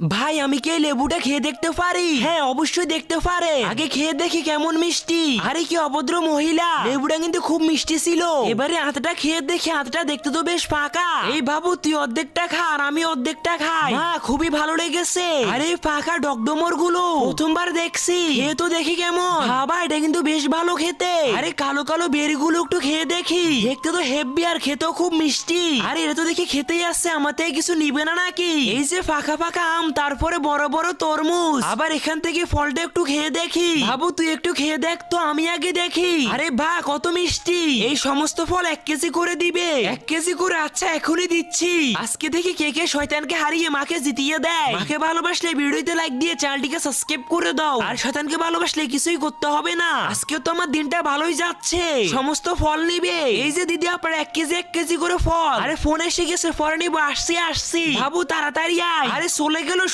ভাই আমি কি এই লেবুটা খেয়ে দেখতে পারি? হ্যাঁ অবশ্যই দেখতে পারে। আগে খেয়ে দেখি কেমন মিষ্টি। আরে কি অভদ্র মহিলা, লেবুটা কিন্তু খুব মিষ্টি ছিল। এবারে হাতটা খেয়ে দেখি, হাতটা দেখতে তো বেশ পাকা। এই বাবু তুই অর্ধেকটা খা আর আমি অর্ধেকটা খাই। মা খুবই ভালো লেগেছে। আরে পাকা ডকডমর গুলো প্রথমবার দেখছি, খেয়ে তো দেখি কেমন। বাবা এটা কিন্তু বেশ ভালো খেতে। আরে কালো কালো বেরি গুলো একটু খেয়ে দেখি, দেখতে তো হেভি আর খেতেও খুব মিষ্টি। আরে এটা তো দেখি খেতেই আসছে, আমার থেকে কিছু নিবে না নাকি? এই যে ফাঁকা ফাঁকা আম, তারপরে বড় বড় তরমুজ। আবার এখান থেকে ফলটা একটু খেয়ে দেখি। বাবু তুই একটু খেয়ে দেখ তো, আমি আগে দেখি। আরে বাহ কত মিষ্টি। এই সমস্ত ফল 1 কেজি করে দিবে? 1 কেজি করে? আচ্ছা এখনই দিচ্ছি। আজকে দেখি কে কে শয়তানকে হারিয়ে মাকে জিতিয়ে দেয়। মাকে ভালোবাসলে ভিডিওতে লাইক দিয়ে চ্যানেলটিকে সাবস্ক্রাইব করে দাও। আর শয়তানকে ভালোবাসলে কিছুই করতে হবে না। আজকে তো আমার দিনটা ভালোই যাচ্ছে। সমস্ত ফল নিবে। এই যে দিদি আপনার 1 কেজি 1 কেজি করে ফল। আরে ফোন এসে গেছে, পরে নিবো। আসছি আসছি। বাবু তাড়াতাড়ি আয়। আরে চলে গেল